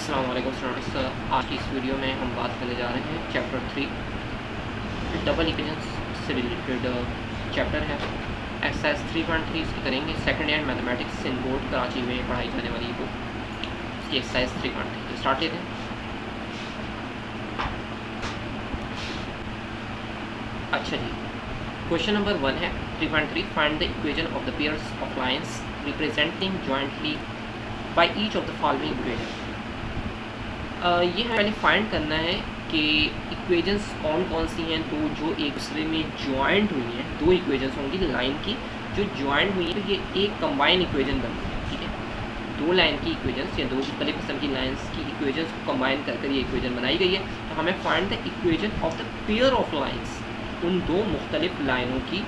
अस्सलाम वालेकुम स्टूडेंट्स। आज की इस वीडियो में हम बात करने जा रहे हैं चैप्टर 3 डबल इक्वेशंस से रिलेटेड चैप्टर है। एक्सरसाइज 3.3 इसकी करेंगे। सेकंड हैंड मैथमेटिक्स इन बोर्ड कराची में पढ़ाई जाने वाली बुक इसकी एक्सरसाइज 3.3 स्टार्ट लेते हैं। अच्छा जी, क्वेश्चन नंबर 1 है 3.3 find the equation of the pairs of lines representing jointly bye each of the following equation. ये हमें पहले फाइंड करना है कि इक्वेशंस कौन कौन सी हैं तो जो एक दूसरे में जॉइंट हुई हैं। दो इक्वेशंस होंगी लाइन की जो जॉइंट हुई है, तो ये एक कंबाइन इक्वेशन बनती है। ठीक है, दो लाइन की इक्वेशंस या दो मुख्तलिफ किस्म की लाइन्स की इक्वेशंस को कंबाइन कर ये इक्वेशन बनाई गई है। तो हमें find the equation of the pair of lines, उन दो मुख्तलिफ लाइनों की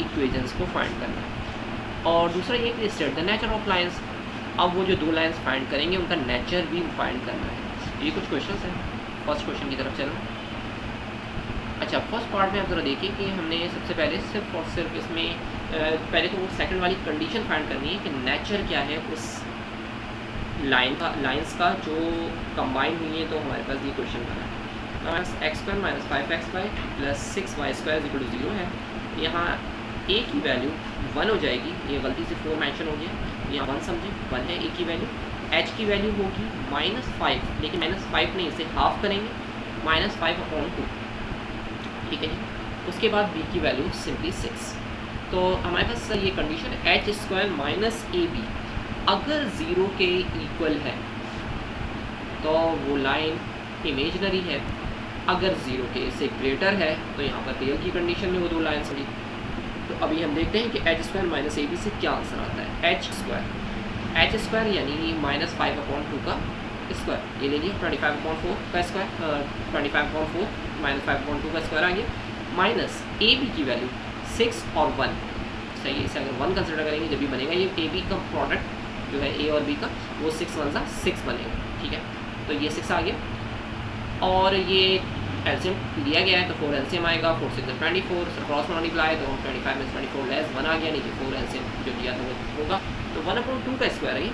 इक्वेशंस को फाइंड करना है। और दूसरा ये कि state the nature of lines. अब वो जो दो लाइन्स फाइंड करेंगे उनका नेचर भी फाइंड करना है। ये कुछ क्वेश्चंस हैं। फर्स्ट क्वेश्चन की तरफ चलना। अच्छा, फर्स्ट पार्ट में आप ज़रा देखिए कि हमने सबसे पहले सिर्फ और सिर्फ इसमें पहले तो वो सेकंड वाली कंडीशन फाइंड करनी है कि नेचर क्या है उस लाइन्स का जो कंबाइन हुई है। तो हमारे पास ये क्वेश्चन बना है। हमारे पास x² minus 5xy plus 6y² equal to 0 है। यहाँ a की वैल्यू 1 हो जाएगी। ये गलती से 4 मेंशन हो गया, यहाँ 1 समझें, 1 है a की वैल्यू। h की वैल्यू होगी -5, लेकिन -5 नहीं, इसे हाफ करेंगे, -5/2। ठीक है जी। उसके बाद b की वैल्यू सिंपली 6। तो हमारे पास ये कंडीशन है h² माइनस ab अगर 0 के इक्वल है तो वो लाइन इमेजनरी है, अगर 0 के से ग्रेटर है तो यहाँ पर रियल की कंडीशन में वो दो लाइन्स होगी। तो अभी हम देखते हैं कि h² माइनस ab से क्या आंसर आता है। h² यानी -5/2 का स्क्वायर, ये ले लीजिए 25/4 का स्क्वायर, 25/4 -5/2 का स्क्वायर आ गया, माइनस ए बी की वैल्यू 6 और 1। सही है, इसे अगर 1 कंसिडर करेंगे जब भी बनेगा ये ए बी का प्रोडक्ट जो है ए और बी का, वो 6 1 सा 6 बनेगा। ठीक है, तो ये 6 आ गया और ये एलसीएम दिया गया है तो 4 एलसीएम आएगा, 4 6 24, क्रॉस मल्टीप्लाई तो 25 में 24 लेस 1 आ गया, नीचे 4 एलसीएम जो दिया था वो होगा। तो 1/2 का स्क्वायर है ये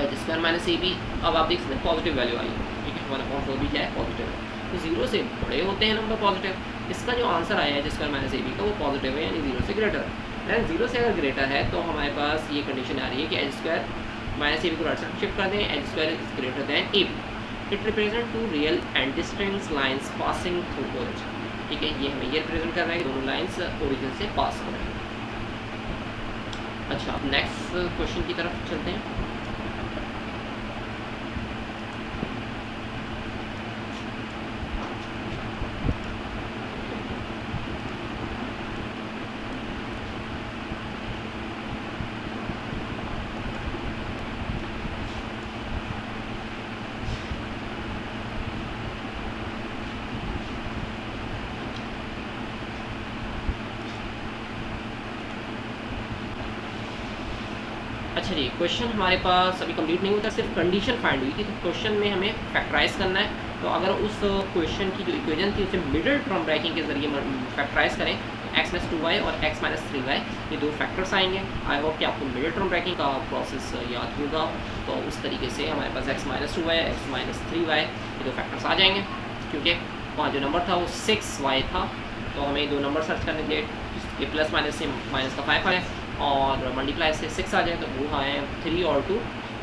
h² माइनस ab। अब आप देख सकते हैं पॉजिटिव वैल्यू आई है। ठीक है, 1/4 भी क्या है, पॉजिटिव है। तो 0 से बड़े होते हैं नंबर पॉजिटिव। इसका जो आंसर आया है h² माइनस ab का वो पॉजिटिव है, यानी 0 से ग्रेटर है। 0 से अगर ग्रेटर है तो हमारे पास ये कंडीशन आ रही है कि h² माइनस ab को राइट साइड शिफ्ट कर दें, h² is greater than ab। It represent two real and distinct lines passing through origin. ठीक है, ये हमें ये रिप्रेजेंट कर रहा है कि दोनों लाइन्स ओरिजिन से पास हो रहे हैं। अच्छा, अब नेक्स्ट क्वेश्चन की तरफ चलते हैं। अच्छा जी, क्वेश्चन हमारे पास अभी कंप्लीट नहीं होता, सिर्फ कंडीशन फाइंड हुई थी। तो क्वेश्चन में हमें फैक्टराइज करना है। तो अगर उस क्वेश्चन की जो इक्वेशन थी उसे मिडिल टर्म ब्रैकेट के जरिए फैक्टराइज करें, x + 2y और x - 3y ये दो फैक्टर्स आएंगे। आई होप कि आपको मिडिल टर्म ब्रैकेट का प्रोसेस याद होगा। तो उस तरीके से हमारे पास x - 2y, x - 3y ये दो फैक्टर्स आ जाएंगे। क्योंकि वहाँ जो नंबर था वो 6y था, तो हमें दो नंबर सर्च करने के लिए प्लस माइनस से माइनस का 5 है और मल्टीप्लाई से 6 आ जाए तो वो है 3 और 2।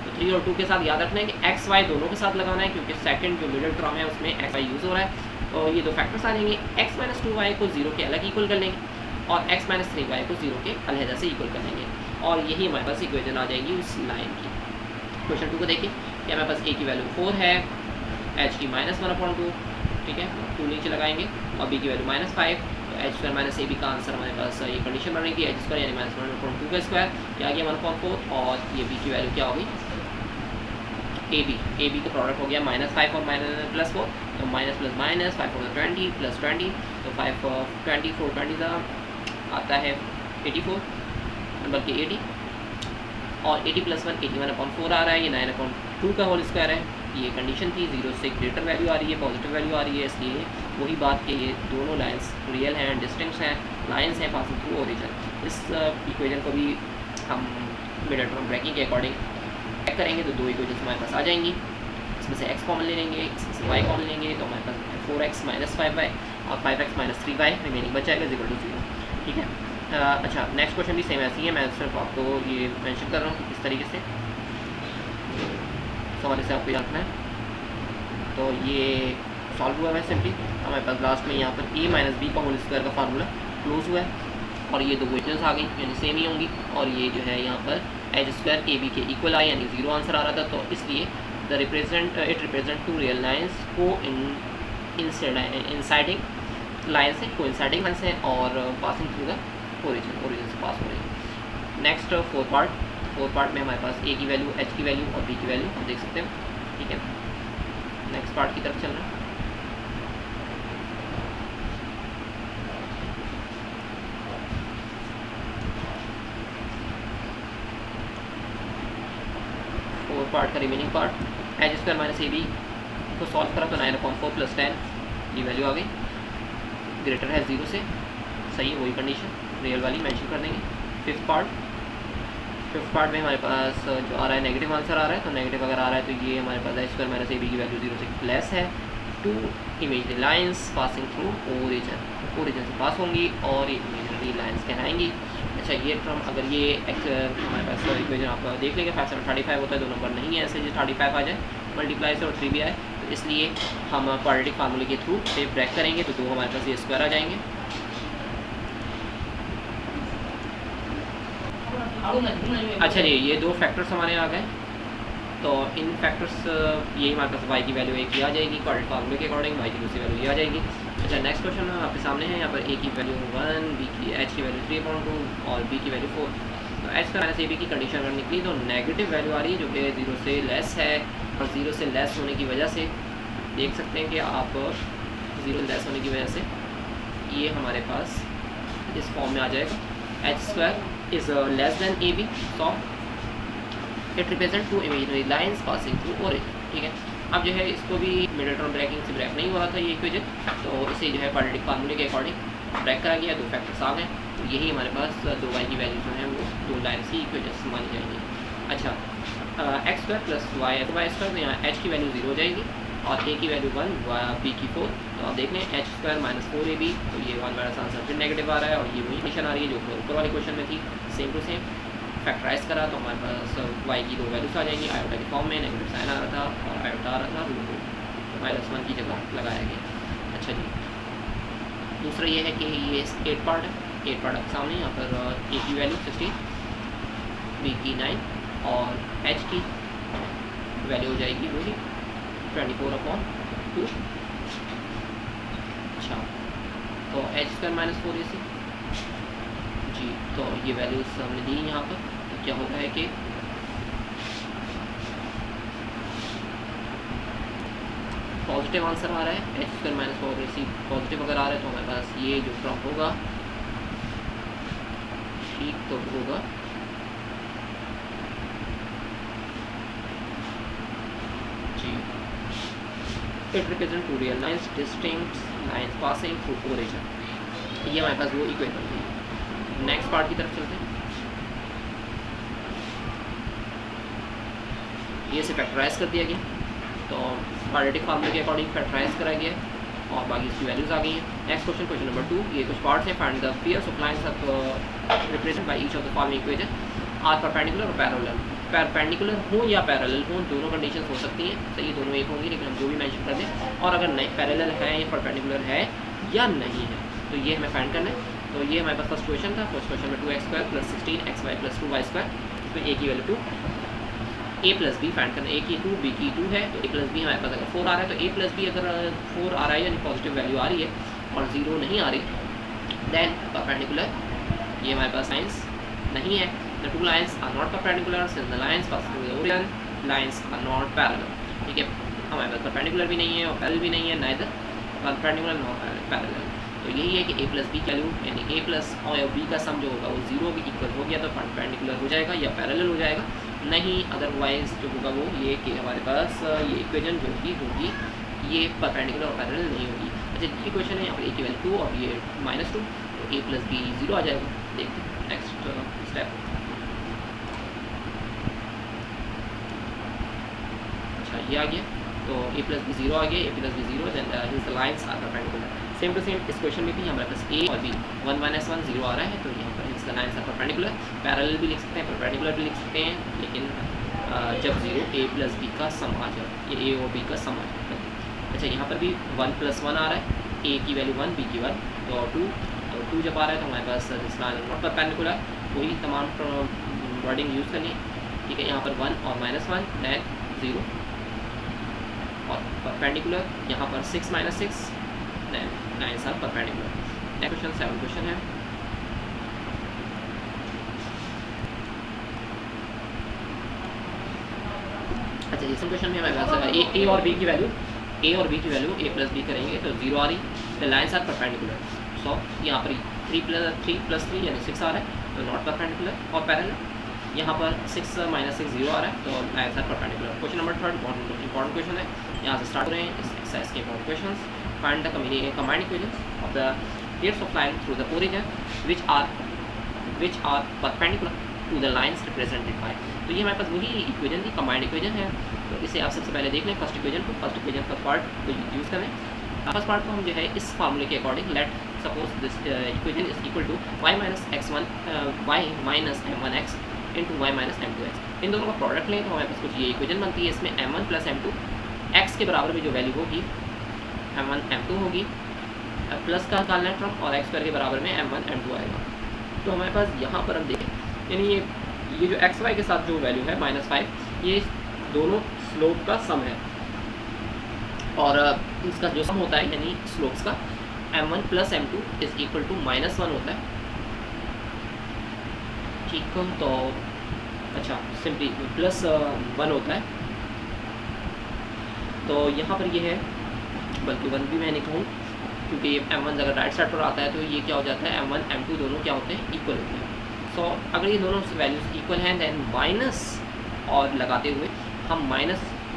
तो 3 और 2 के साथ याद रखना है कि एक्स वाई दोनों के साथ लगाना है, क्योंकि सेकंड जो मिडिल टर्म है उसमें एक्स वाई यूज़ हो रहा है। तो ये दो फैक्टर्स आ जाएंगे। x - 2y को 0 के अलग इक्वल कर लेंगे और x - 3y को 0 के अलहदा से इक्वल कर लेंगे, और यही हमारे पास इक्वेशन आ जाएगी उस लाइन की। क्वेश्चन 2 को देखिए कि हमारे पास a की वैल्यू 4 है, h की -1/2। ठीक है, 2 नीचे लगाएंगे और b की वैल्यू -5। h² माइनस ab का आंसर हमारे पास ये कंडीशन बन रही थी h² यानी -1/2 का स्क्वायर, ये आ गया 1/4 और ये b की वैल्यू क्या होगी ab का प्रोडक्ट हो गया -5 और +4, तो माइनस प्लस माइनस 5 4 20 प्लस 20, तो 5 20 4 20 आता है 84 नंबर के 80 और 80 + 1 81/4 आ रहा है, ये 9/2 का होल स्क्वायर है। ये कंडीशन थी, 0 से ग्रेटर वैल्यू आ रही है, पॉजिटिव वैल्यू आ रही है, इसलिए वही बात कि ये दोनों लाइंस रियल हैं, डिस्टिंक्ट हैं, लाइंस हैं पासिंग थ्रू ओरिजिन। इस इक्वेशन को भी हम मिडिल टर्म ब्रैकेट के अकॉर्डिंग चेक करेंगे तो दो इक्वेशन हमारे पास आ जाएंगी। इसमें से x कॉमन ले लेंगे, इसमें से y कॉमन लेंगे, तो हमारे पास 4x माइनस 5y और 5x माइनस 3y रिमेनिंग बच जाएगा इक्वल टू 0। ठीक है। अच्छा, नेक्स्ट क्वेश्चन भी सेम ऐसी है, मैं सिर्फ आपको ये मेंशन कर रहा हूँ इस तरीके से सवाल से आपको रखना है। तो ये सॉल्व हुआ है सिंपली। हमारे पास लास्ट में यहाँ पर a माइनस बी का होल स्क्वायर का फार्मूला क्लोज हुआ है और ये दो इक्वेशंस आ गई यानी सेम ही होंगी, और ये जो है यहाँ पर एच स्क्वायर के बी के इक्वल आए यानी 0 आंसर आ रहा था। तो इसलिए it represent two real lines को इंसाइडिंग लाइन से कोइंसाइडिंग लाइन से और पासिंग थ्रू द ओरिजिन से पास हो रही है। नेक्स्ट फोर्थ पार्ट में हमारे पास ए की वैल्यू, एच की वैल्यू और बी की वैल्यू आप देख सकते हैं। ठीक है, नेक्स्ट पार्ट की तरफ चल रहे हैं। फोर्थ पार्ट का remaining part H square minus A B को सॉल्व करा तो 9/4 प्लस 10 ये वैल्यू आ गई, ग्रेटर है 0 से, सही है वही कंडीशन रियल वाली मेंशन कर देंगे। फिफ्थ पार्ट में हमारे पास जो आ रहा है नेगेटिव आंसर आ रहा है, तो नेगेटिव अगर आ रहा है तो ये हमारे पास H square minus A B की वैल्यू 0 से लेस है। 2 imaginary lines passing through origin से पास होंगी और ये इमेजनरी लाइन्स कहलाएंगी। अच्छा, ये टर्म अगर ये हमारे पास इक्वेशन आप देख लेंगे 5 7 35 होता है, दो नंबर नहीं है ऐसे जो 35 आ जाए मल्टीप्लाई से और 3 भी आए, तो इसलिए हम क्वाड्रेटिक फार्मूले के थ्रू से ब्रेक करेंगे तो 2 हमारे पास ये स्क्वायर आ जाएंगे। अच्छा जी, ये 2 फैक्टर्स हमारे आ गए, तो इन फैक्टर्स यही हमारे पास y की वैल्यू एक ही आ जाएगी क्वाड्रेटिक फार्मूले के अकॉर्डिंग, y की दूसरी वैल्यू ये आ जाएगी। अच्छा, नेक्स्ट क्वेश्चन आपके सामने है, यहाँ पर a की वैल्यू 1, b की h की वैल्यू 3/2 और b की वैल्यू 4। तो h का माइनस ए बी की कंडीशन अगर निकली तो नेगेटिव वैल्यू आ रही है जो कि 0 से लेस है, और 0 से लेस होने की वजह से देख सकते हैं कि आप 0 लेस होने की वजह से ये हमारे पास इस फॉर्म में आ जाएगा, H square is less than A B, so it represent 2 imaginary lines passing through origin. ठीक है, अब जो है इसको भी मिडल टर्म ब्रेकिंग से ब्रेक नहीं हुआ था ये इक्वेशन, तो इसे जो है क्वाड्रेटिक फार्मूले के अकॉर्डिंग ब्रेक करा गया, 2 फैक्टर्स आ गए, तो यही हमारे पास 2y की वैल्यू जो है वो 2 लाइन्स की इक्वेशन मानी जाएंगी। अच्छा, X square plus Y square, तो यहाँ h की वैल्यू 0 हो जाएगी और a की वैल्यू 1, b की 4। तो आप देख लें एच स्क्वायर माइनस 4ab, तो ये 1 वाला आंसर फिर नेगेटिव आ रहा है और ये वही कंडीशन आ रही है जो ऊपर वाले क्वेश्चन में थी, सेम टू सेम फैक्टराइज करा तो हमारे पास y की 2 वैल्यूज आ जाएंगी, आयोटा के फॉर्म में नेगेटिव साइन आ रहा था और आयोटा आ रहा था -1 की जगह लगाया गया। अच्छा जी, दूसरा ये है कि ये 8 पार्ट है, 8 पार्ट आपके सामने, यहाँ पर a की वैल्यू 16, b की 9 और h की वैल्यू हो जाएगी वही 24/2। अच्छा, तो h स्क्वायर माइनस 4ac जी, तो ये वैल्यूज हमने दी यहाँ पर, तो क्या होता है कि पॉजिटिव आंसर आ रहा है, H square minus 4ac positive अगर आ रहा है तो हमारे पास ये जो टर्म होगा ठीक तो होगा जी, it represent 2 real lines distinct lines passing through origin, ये हमारे पास वो इक्वेशन थी। नेक्स्ट पार्ट की तरफ चलते हैं, ये से फैक्टराइज कर दिया गया, तो क्वाड्रेटिक फार्मूले के अकॉर्डिंग फैक्टराइज करा गया और बाकी इसकी वैल्यूज आ गई हैं। नेक्स्ट क्वेश्चन नंबर 2, ये कुछ पार्ट्स हैं, find the pairs of lines of represent by each of the following equation are perpendicular और पैरेलल। परपेंडिकुलर हो या पैरेलल हो, दोनों कंडीशन हो सकती हैं, सही दोनों एक होंगी, लेकिन हम जो भी मेंशन कर दें, और अगर नहीं पैरेलल है या परपेंडिकुलर है या नहीं है तो ये हमें फाइंड करना है। तो ये हमारे पास फर्स्ट क्वेश्चन था, फर्स्ट क्वेश्चन में 2x square plus 16xy plus 2y square, इसमें a की value 2, a plus B find करना, a की 2 b की 2 है, तो a प्लस बी हमारे पास अगर 4 आ रहा है तो a प्लस बी अगर 4 आ रहा है यानी पॉजिटिव वैल्यू आ रही है और 0 नहीं आ रही, देन परपेंडिकुलर, ये हमारे पास लाइन्स नहीं है, the 2 lines are not perpendicular since the lines pass through the origin, lines are not parallel. ठीक है, हमारे पास परपेंडिकुलर भी नहीं है और पैरेलल भी नहीं है, नाइदर परपेंडिकुलर नॉट पैरेलल। तो यही है कि a प्लस बी की वैल्यू यानी a प्लस और b का सम जो होगा वो 0 के इक्वल हो गया तो परपेंडिकुलर हो जाएगा या पैरेलल हो जाएगा, नहीं अदरवाइज जो होगा वो ये कि हमारे पास ये इक्वेशन जो होगी ये परपेंडिकुलर और पैरेलल नहीं होगी। अच्छा, ये क्वेश्चन है यहाँ पर a की वैल्यू 2 और ये -2, तो a प्लस बी 0 आ जाएगा। देखते हैं नेक्स्ट स्टेप। अच्छा, ये आ गया। तो a प्लस बी जीरो आ गया, a plus B zero, then his lines are perpendicular. Same to same इस क्वेश्चन में भी हमारे पास a और b 1 माइनस 1 जीरो आ रहा है, तो यहाँ पर his lines are perpendicular. Parallel भी लिख सकते हैं, परपेंडिकुलर भी लिख सकते हैं, लेकिन जब जीरो a प्लस बी का सम आ जाए, ये a और b का सम आ जाए। अच्छा, यहाँ पर भी 1 प्लस 1 आ रहा है, a की वैल्यू 1, b की 1, तो 2, तो 2 जब आ रहा है तो हमारे पास दिस लाइन नॉट परपेंडिकुलर, कोई तमाम वर्डिंग यूज़ करनी है, ठीक है। यहाँ पर 1 और -1, देन 0 और परपेंडिकुलर, यहाँ पर 6 minus 6, then 9 are perpendicular. Next question 7 question है। अच्छा, इस क्वेश्चन में हमारे पास a और b की वैल्यू, a प्लस b करेंगे तो 0 आ रही, the lines are perpendicular. So यहाँ पर 3 प्लस 3 यानी 6 आ रहा है, तो नॉट परपेंडिकुलर। और पैरेलल यहाँ पर 6 माइनस 6 0 आ रहा है, तो lines are perpendicular. Question number 3 important question है, यहाँ से स्टार्ट हो रहे हैं इस एक्सरसाइज के important question. Find the combined equations of the pairs of line through the origin which are perpendicular to the lines represented by। तो ये हमारे पास वही इक्वेशन थी, कंबाइंड इक्वेशन है। तो इसे आप सबसे पहले देख लें फर्स्ट इक्वेशन का पार्ट को यूज़ करें। फर्स्ट पार्ट को हम जो है इस फार्मूले के according, let suppose this equation is equal to y minus m1x into y minus m2x। इन दोनों का प्रोडक्ट लें तो हमारे पास कुछ ये इक्वेशन बनती है। इसमें m1 प्लस m2 x के बराबर में जो वैल्यू होगी m1 m2 होगी, प्लस का निकालना है फ्रॉम, और एक्स स्क्वायर के बराबर में m1 m2 आएगा। तो हमारे पास यहाँ पर हम देखें, यानी ये जो एक्स वाई के साथ जो वैल्यू है -5, ये दोनों स्लोप का सम है, और इसका जो सम होता है यानी स्लोप्स का m1 plus m2 is equal to -1 होता है, ठीक है। तो अच्छा, सिंपली प्लस 1 होता है, तो यहाँ पर ये है, बल्कि 1 भी मैं नहीं कहूँ, क्योंकि m1 अगर राइट साइड पर आता है तो ये क्या हो जाता है, m1 m2 दोनों क्या होते हैं, इक्वल होते हैं। सो अगर ये दोनों वैल्यूज इक्वल हैं, देन माइनस और लगाते हुए हम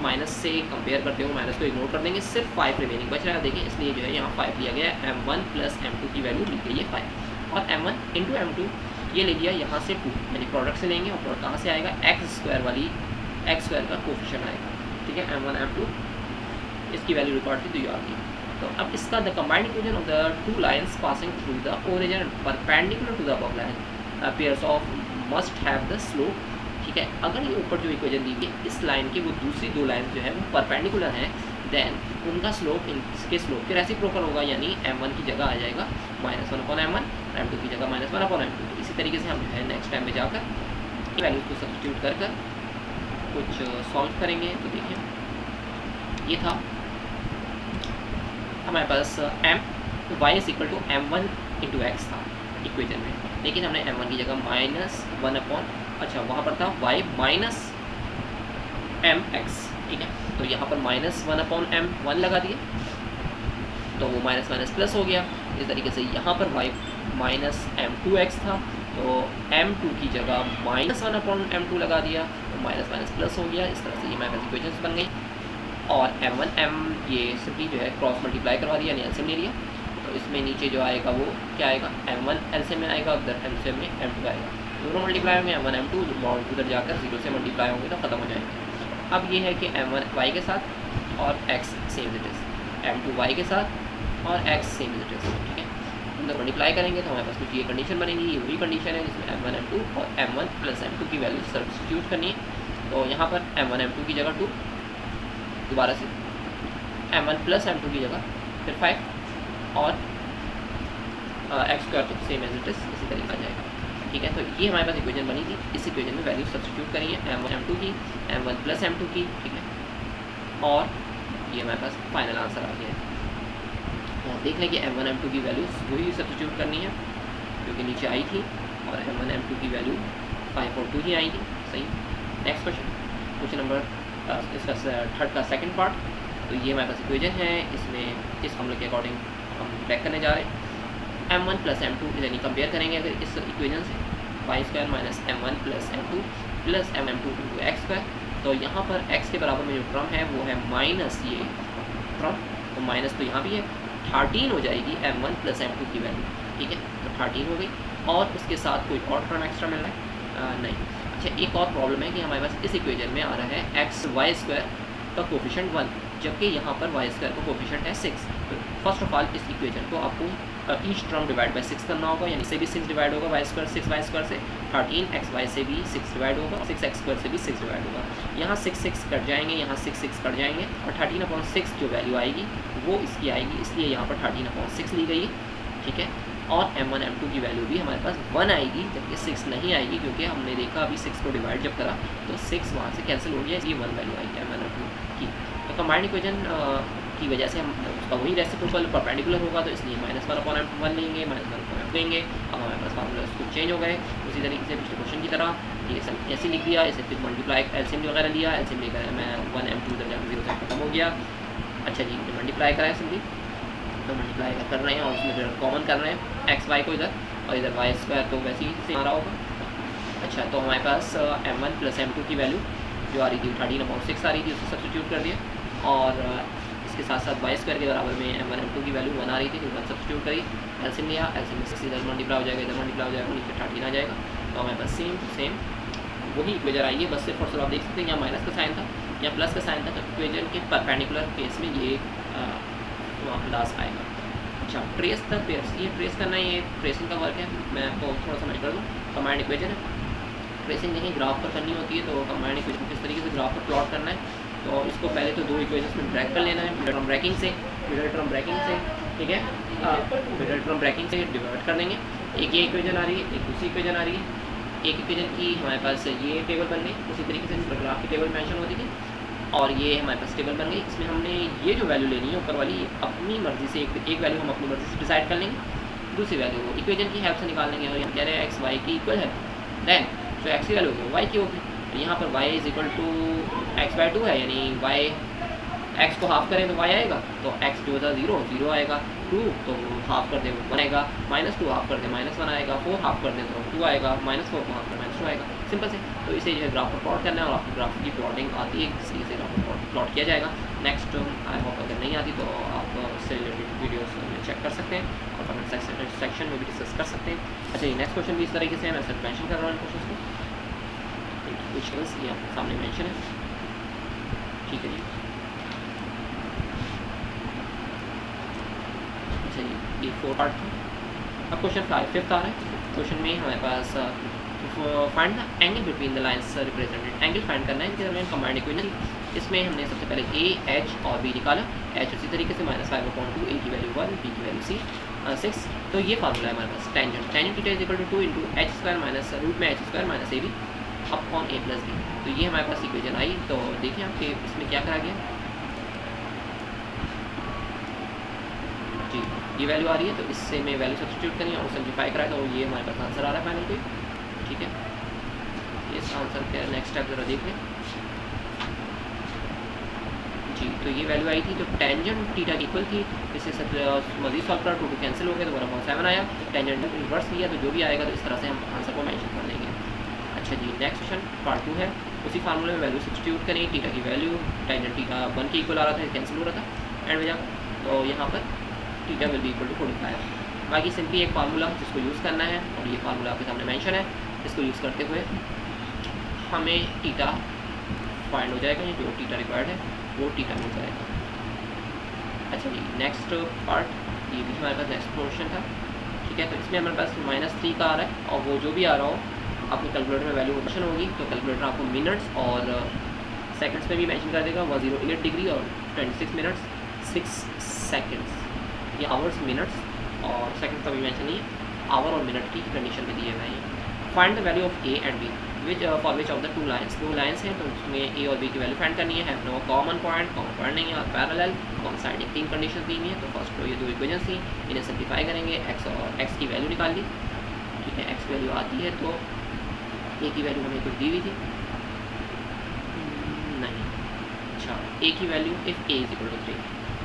माइनस से कंपेयर करते हुए माइनस को इग्नोर कर देंगे, सिर्फ 5 रिमेनिंग बच रहा है। देखिए, इसलिए जो है यहाँ 5 लिया गया है, m1 प्लस m2 की वैल्यू ली गई है 5, और m1 इंटू m2 ये ले लिया यहाँ से 2, यानी प्रोडक्ट से लेंगे, और प्रोडक्ट कहाँ से आएगा, एक्स स्क्वायर का कोफिशिएंट आएगा, ठीक है। m1 m2 इसकी वैल्यू रिकॉर्ड थी, तो ये आ गई। तो अब इसका the combined equation of the two lines passing through the origin perpendicular to the above line pairs of must have the slope, ठीक है। अगर ये ऊपर जो इक्वेशन दी गई इस लाइन की वो दूसरी दो लाइन जो है वो परपेंडिकुलर हैं, देन उनका स्लोप इसके स्लोप के रेसिप्रोकल होगा, यानी m1 की जगह आ जाएगा -1/m1, m2 की जगह -1/m2। इसी तरीके से हम जो है नेक्स्ट टाइम में जाकर वैल्यूज को सब्स्टिट्यूट कर कुछ सॉल्व करेंगे। तो देखिए, ये था हमारे पास y is equal to m1 into X था इक्वेशन में, लेकिन हमने m1 की जगह -1 अच्छा वहाँ पर था y माइनस mx, ठीक है। तो यहाँ पर -1/m1 लगा दिया, तो वो माइनस माइनस प्लस हो गया। इस तरीके से यहाँ पर y माइनस m2x था, तो m2 की जगह -1/m2 लगा दिया, तो माइनस माइनस प्लस हो गया। इस तरह से ये हमारे पास इक्वेशंस बन गई, और m1 m ये सिंपली जो है क्रॉस मल्टीप्लाई करवा दिया, यानी एलसीएम ले लिया। तो इसमें नीचे जो आएगा वो क्या आएगा, m1 एलसीएम में आएगा, उधर एलसीएम में m2 आएगा, दोनों मल्टीप्लाई होंगे, m1 m2 उधर जाकर 0 से मल्टीप्लाई होंगे तो ख़त्म हो जाएंगे। अब ये है कि m1 y के साथ और x same it is, m2 y के साथ और x सेम इट इज़, ठीक है। उधर मल्टीप्लाई करेंगे तो हमारे पास कुछ ये कंडीशन बनेगी, ये वही कंडीशन है जिसमें m1 m2 और m1 प्लस m2 की वैल्यू सब्स्टिट्यूट करनी है। तो यहाँ पर m1 m2 की जगह 2, दोबारा से m1 प्लस m2 की जगह फिर 5, और एक्स स्क्वायर तो सेम एज इट इज़ इसी तरीके आ जाएगा, ठीक है। तो ये हमारे पास इक्वेशन बनी थी, इस इक्वेशन में वैल्यू सब्स्टिट्यूट करिए m1 m2 की, m1 प्लस m2 की, ठीक है, और ये हमारे पास फाइनल आंसर आ गया है। और देख लें कि m1 m2 की वैल्यूज वही सब्स्टिट्यूट करनी है जो कि नीचे आई थी, और m1 m2 की वैल्यू 5 और 2 ही आई थी, सही। नेक्स्ट क्वेश्चन नंबर इसका थर्ड का सेकंड पार्ट। तो ये हमारे पास इक्वेशन है, इसमें इस फॉर्मूले के अकॉर्डिंग हम ब्रेक करने जा रहे हैं। m1 प्लस m2 यानी कंपेयर करेंगे अगर इस इक्वेशन से, y square minus m1 plus m2 plus m2 into x square. तो यहाँ पर x के बराबर में जो टर्म है वो है माइनस ये टर्म, तो माइनस तो यहाँ भी है, 13 हो जाएगी m1 प्लस m2 की वैल्यू, ठीक है। तो 13 हो गई, और उसके साथ कोई और टर्म एक्स्ट्रा मिल रहा है नहीं। अच्छा, एक और प्रॉब्लम है कि हमारे पास इस इक्वेशन में आ रहा है एक्स वाई स्क्वायर का कोफिशिएंट 1, जबकि यहाँ पर वाई स्क्वायर का कोफिशिएंट है 6। तो फर्स्ट ऑफ ऑल इस इक्वेशन को आपको ईच टर्म डिवाइड बाई 6 करना होगा, यानी से भी 6 डिवाइड होगा वाई स्क्वायर 6 वाई स्क्वायर से, 13xy से भी 6 डिवाइड होगा, 6x स्क्वायर से भी 6 डिवाइड होगा। यहाँ 6 कट जाएंगे, यहाँ 6 कट जाएंगे और 13/6 जो वैल्यू आएगी वो इसकी आएगी, इसलिए यहाँ पर 13/6 ली गई है। ठीक है, और m1 m2 की वैल्यू भी हमारे पास 1 आएगी, जबकि 6 नहीं आएगी, क्योंकि हमने देखा अभी 6 को डिवाइड जब करा तो 6 वहाँ से कैंसिल हो गया, इसलिए 1 वैल्यू आएगी m1 m2 की। तो कंबाइंड इक्वेशन की वजह से हम उसका वही रेसिप्रोकल परपेंडिकुलर होगा, तो इसलिए -1/m1 लेंगे, -1/m लेंगे। अब हमारे पास फार्मूला कुछ चेंज हो गए, उसी तरीके से पिछले क्वेश्चन की तरह ये सब ऐसे लिख दिया, इसे फिर मल्टीप्लाई एलसीएम वगैरह लिया, एलसीएम लेकर मैं 1 m2 इधर जाकर 0 से खत्म हो गया। अच्छा जी, मल्टीप्लाई कराया सिंपली, तो मल्टीप्लाई कर रहे हैं और उसमें फिर कॉमन कर रहे हैं एक्स वाई को इधर, और इधर वाई स्क्वायर तो वैसे ही से आ रहा होगा। अच्छा, तो हमारे पास m1 + m2 की वैल्यू जो आ रही थी 13/6 आ रही थी, उसे सब्स्टिट्यूट कर दिया, और इसके साथ साथ वाई स्क्वायर के बराबर में m1 m2 की वैल्यू 1 आ रही थी, तो 1 सब्स्टिट्यूट करी, एलसीएम लिया, एलसीएम में 6 इधर मल्टीप्लाई हो जाएगा, इधर मल्टीप्लाई हो जाएगा, नीचे 13 आ जाएगा। तो हमारे पास सेम वही इक्वेशन आई है, बस सिर्फ और सिर्फ आप देख सकते हैं यहाँ माइनस का साइन था, यहाँ प्लस का साइन था, तो इक्वेशन के परपेंडिकुलर केस में ये लास्ट आएगा। अच्छा, ट्रेस द पेयर्स, ये ट्रेस करना है, ये ट्रेसिंग का वर्क है, मैं आपको थोड़ा सा समझ कर दूँ। कंबाइंड इक्वेशन है, ट्रेसिंग नहीं ग्राफ पर करनी होती है, तो कंबाइंड इक्वेशन किस तरीके से ग्राफ पर प्लॉट करना है, तो इसको पहले तो 2 इक्वेशंस में ब्रैक कर लेना है, मिडल टर्म ब्रैकिंग से, ठीक है, मिडल टर्म ब्रैकिंग से डिवाइड कर देंगे। एक ये इक्वेशन आ रही है, एक दूसरी इक्वेशन आ रही है, एक इक्वेशन की हमारे पास ये टेबल बन गई, उसी तरीके से ग्राफ की टेबल मेंशन होती थी, और ये हमारे पास टेबल बन गई। इसमें हमने ये जो वैल्यू लेनी है ऊपर वाली, अपनी मर्ज़ी से एक वैल्यू हम अपनी मर्ज़ी से डिसाइड कर लेंगे, दूसरी वैल्यू को इक्वेशन की हेल्प से निकाल लेंगे, और यहाँ कह रहे हैं एक्स वाई की इक्वल है, देन जो एक्स की वैल्यू होगी वाई की होगी, तो यहाँ पर y = x/2 है, यानी y x को हाफ करें तो y आएगा, तो x जो था 0 आएगा, 2 तो हाफ कर दें 1 आएगा, -2 हाफ कर दें -1 आएगा, 4 हाफ कर दें तो 2 आएगा, -4 को हाफ कर -2 आएगा, सिंपल से। तो इसे जो है ग्राफ पर प्लॉट करना है, और आपको ग्राफ की प्लॉटिंग आती है, इसी से ग्राफ पर प्लॉट किया जाएगा। नेक्स्ट आई होप अगर नहीं आती तो आप उससे रिलेटेड वीडियोस चेक कर सकते हैं और कमेंट सेक्शन में भी डिस्कस कर सकते हैं। अच्छा, ये नेक्स्ट क्वेश्चन भी इस तरीके से है, मैं सिर्फ मेंशन कर रहा हूँ क्वेश्चन को, इक्वेशंस ये आपके सामने मेंशन है, ठीक है जी। अच्छा जी, ये 4 पार्ट था। अब क्वेश्चन 5 आ रहा है। क्वेश्चन में हमारे पास find the angle between the lines represented, angle find करना है इनके दरमियान कंबाइंड इक्वेशन। इसमें हमने सबसे पहले ए, एच और बी निकाला। एच उसी तरीके से -5/2, ए की वैल्यू 1, बी की वैल्यू 6। तो ये फार्मूला है हमारे पास टेंजेंट थीटा = 2 × h² रूट में h² - ab upon a + b। तो ये हमारे पास इक्वेशन आई। तो देखिए आपके इसमें क्या करा गया जी, ये वैल्यू आ रही है, तो इससे मैं वैल्यू सब्स्टिट्यूट करें और सिंप्लीफाई कराएं, तो ये हमारे पास आंसर आ रहा है फाइनल पे, ठीक है। इस आंसर के नेक्स्ट स्टेप ज़रा देख लें जी। तो ये वैल्यू आई थी, तो टेंजेंट थीटा की इक्वल थी, इससे सब मजीद सॉल्व करा, 2 कैंसिल हो गए, तो 1/7 आया। टेंजेंट रिवर्स लिया, तो जो भी आएगा तो इस तरह से हम आंसर को मेंशन कर देंगे। अच्छा जी, नेक्स्ट क्वेश्चन पार्ट 2 है। उसी फार्मूले में वैल्यू सब्स्टिट्यूट करें, थीटा की वैल्यू टेंजेंट थीटा 1 के इक्वल आ रहा था, कैंसिल हो रहा था एंड में जा, तो यहाँ पर थीटा विल बी = 45। बाकी सिंपली एक फार्मूला जिसको यूज़ करना है, और ये फार्मूला आपके सामने मेंशन है, इसको यूज़ करते हुए हमें थीटा फाइंड हो जाएगा, जो थीटा रिक्वायर्ड है वो थीटा मिल जाएगा। अच्छा जी, नेक्स्ट पार्ट ये भी हमारे पास नेक्स्ट क्वेश्चन था, ठीक है। तो इसमें हमारे पास -3 का आ रहा है, और वो जो भी आ रहा हो अपने कैलकुलेटर में वैल्यू ऑप्शन होगी, तो कैलकुलेटर आपको मिनट्स और सेकंड्स में भी मेंशन कर देगा। 108 डिग्री और 26 मिनट्स 6 सेकंड्स, ये आवर्स मिनट्स और सेकंड्स का भी मेंशन नहीं है, आवर और मिनट की कंडीशन में दिए हुए हैं। Find the value of A and B for which of the 2 lines, 2 lines हैं, तो उसमें ए और बी की वैल्यू फाइंड करनी है। नो कॉमन पॉइंट नहीं है, और पैरेलल कोइंसाइडिंग, 3 कंडीशन दी हुई हैं। तो फर्स्ट तो ये 2 इक्वेशन थी, इन्हें सिंप्लीफाई करेंगे, एक्स और एक्स की वैल्यू निकाल ली, ठीक है। एक्स वैल्यू आती है, तो ए की वैल्यू हमें कुछ दी हुई थी नहीं, अच्छा, ए की वैल्यू इफ़ ए = 3,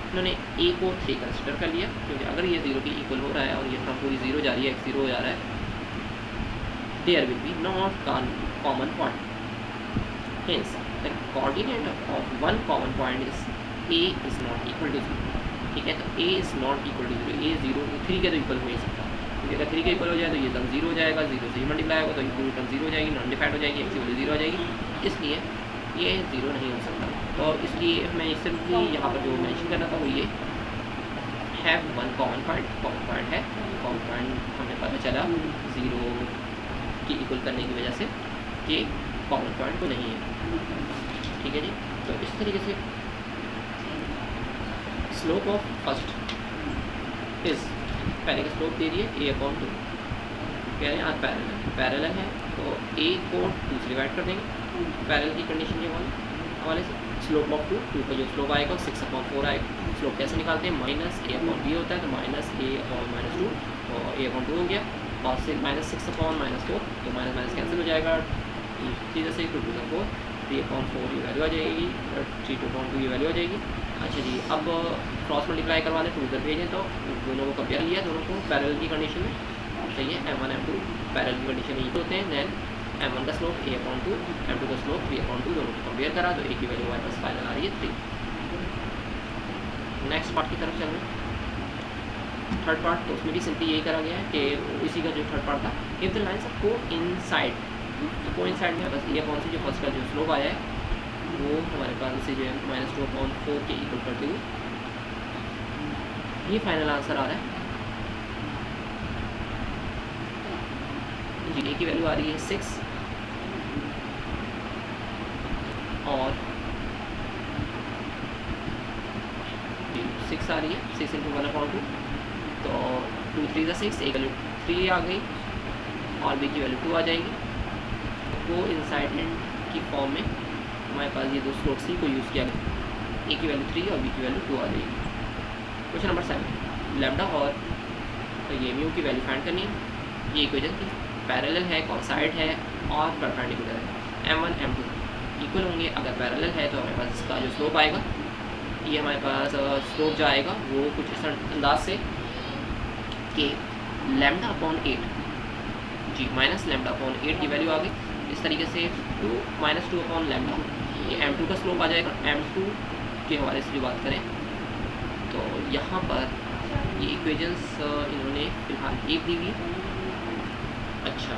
इन्होंने ए को 3 कंसिडर कर लिया, क्योंकि अगर ये 0 के इक्वल हो रहा है और ये टर्म पूरी 0 जा रही है, x 0 हो जा रहा है, there will be not common point, hence the coordinate of one common point is a is not equal to 0, ठीक है। तो a is not equal to 0, a 0 3 के तो इक्वल हो नहीं सकता, क्योंकि अगर 3 के इक्वल हो जाए तो ये टर्म 0 हो जाएगा, 0 से ही मल्टीप्लाई होगा, तो ये पूरी टर्म 0 हो जाएगी, नॉन डिफाइंड हो जाएगी, x की वैल्यू 0 आ जाएगी, इसलिए ये 0 नहीं हो सकता। तो इसलिए मैं सिंपली यहाँ पर जो मेंशन करना था वो ये हैव वन कॉमन पॉइंट है। कॉमन पॉइंट हमें पता चला 0 की इक्वल करने की वजह से कि कॉमन पॉइंट तो नहीं है। ठीक है जी। तो इस तरीके से स्लोप ऑफ फर्स्ट इज, पहले का स्लोप दे दिए a/2, कह रहे हैं आज पैरेलल है तो a को 2 से डिवाइड कर देंगे पैरेलल की कंडीशन के हवाले से। स्लोप ऑफ 2 का जो स्लोप आएगा 6/4 आएगा। स्लोप कैसे निकालते हैं, माइनस a/b होता है तो माइनस a/-2 और a/2 हो गया और फिर -6/-4 तो माइनस कैंसिल हो जाएगा, सीधे से 2 2 4 3/4 ये वैल्यू आ जाएगी और 3/2 ये वैल्यू आ जाएगी। अच्छा जी, अब क्रॉस मल्टीप्लाई करवा लें तो उधर भेजें तो दोनों को कंपेयर किया, दोनों को पैरेलल की कंडीशन में सही है। m1 m2 पैरेलल की कंडीशन में ये होते हैं। देन m1 का स्लोप a/2, m2 का स्लोप b/2, दोनों को कंपेयर करा तो a की वैल्यू हमारे पास फाइनल आ रही है 3। नेक्स्ट पार्ट की तरफ चल रहे हैं। थर्ड पार्ट तो उसमें भी सिंपली यही करा गया है कि इसी का जो थर्ड पार्ट था, इफ द लाइन्स को इनसाइड, तो को इनसाइड में बस a/c जो फर्स्ट का जो स्लोप आया है वो हमारे पास से जो है -2/4 के इक्वल करते हुए ये फाइनल आंसर आ रहा है जी। a की वैल्यू आ रही है 6 और 6 आ रही है, 6 × 1/2 तो 2 3 × 6, a की वैल्यू 3 आ गई और b की वैल्यू 2 आ जाएगी। को इनसाइड एंड की फॉर्म में हमारे पास ये दो स्लोप सी को यूज़ किया गया, a की वैल्यू 3 और b की वैल्यू 2 आ जाएगी। क्वेश्चन नंबर 7, लैम्डा और ये म्यू की वैल्यू फाइंड करनी है। ये इक्वेशन की पैरेलल है, कॉन्साइड है और परपेंडिकुलर है। m1 m2 इक्वल होंगे, अगर पैरेलल है तो हमारे पास इसका जो स्लोप आएगा, ये हमारे पास स्लोप जो आएगा वो कुछ इस अंदाज से कि λ/8 जी, -λ/8 की वैल्यू आ गई। इस तरीके से 2 -2/λ, ये m2 का स्लोप आ जाएगा। m2 के हवाले से जो बात करें तो यहाँ पर ये इक्वेशंस इन्होंने फिलहाल एक दी हुई। अच्छा,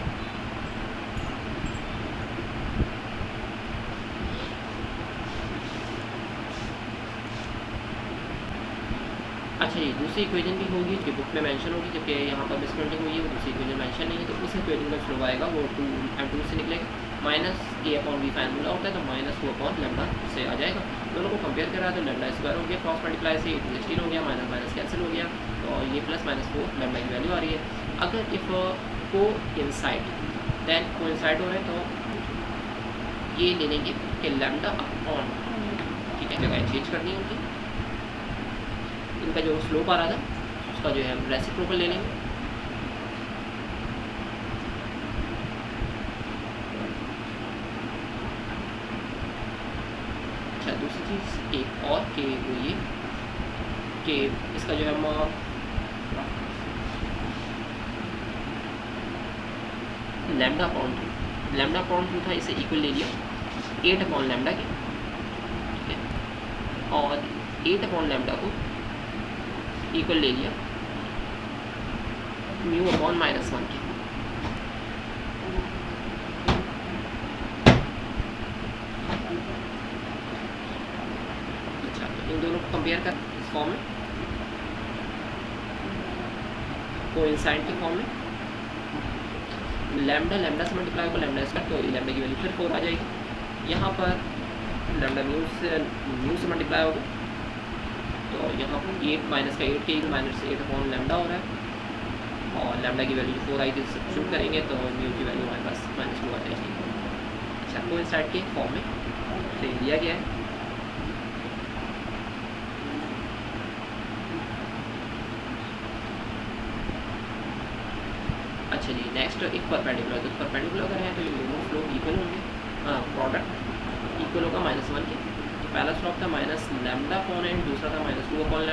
अच्छा जी, दूसरी इक्वेशन भी होगी जो बुक में मेंशन होगी, जबकि यहाँ पर मिसप्रिंटिंग हुई है, वो दूसरी इक्वेशन मेंशन नहीं है। तो उस इक्वेशन का स्लोप आएगा वो 2m2 से निकलेगा। -a/b फार्मूला होता है तो -2/λ से आ जाएगा। दोनों को कंपेयर करा तो λ² हो गया, क्रॉस मल्टीप्लाई से 16 हो गया, माइनस कैंसिल हो गया तो ये +-4 λ की वैल्यू आ रही है। अगर इफ़ को इनसाइड देन को इनसाइड हो रहे हैं तो ये ले लेंगे कि λ/, ठीक है, जगह चेंज करनी होगी। इनका जो स्लोप आ रहा था उसका जो है हम रेसिप्रोकल ले लेंगे। अच्छा, दूसरी चीज़ एक और के वो ये कि इसका जो है हम λ/2 था, इसे इक्वल ले लिया 8/λ के, ठीक है, और 8/λ को इक्वल ले लिया μ/-1 के। अच्छा, तो इन दोनों को कंपेयर कर इस फॉर्म में, कोइंसाइड की फॉर्म में लैम्डा से मल्टीप्लाई होगा λ², तो लैम्डा की वैल्यू फिर 4 आ जाएगी। यहाँ पर लैम्डा म्यू से मल्टीप्लाई होगा तो यहाँ 8 - 8 के -8/λ हो रहा है और लैम्डा की वैल्यू 4 आई थी, सब्स्टिट्यूट करेंगे तो म्यू की वैल्यू हमारे पास -2 आ जाएगी। अच्छा, कोइंसाइड के फॉर्म में से लिया गया है। अच्छा जी, नेक्स्ट एक परपेंडिकुलर, तो परपेंडिकुलर अगर है तो ये दोनों स्लोप इक्वल होंगे, प्रोडक्ट इक्वल होगा -1 के। तो पहला स्लोप था -λ/n, दूसरा था -2/λ।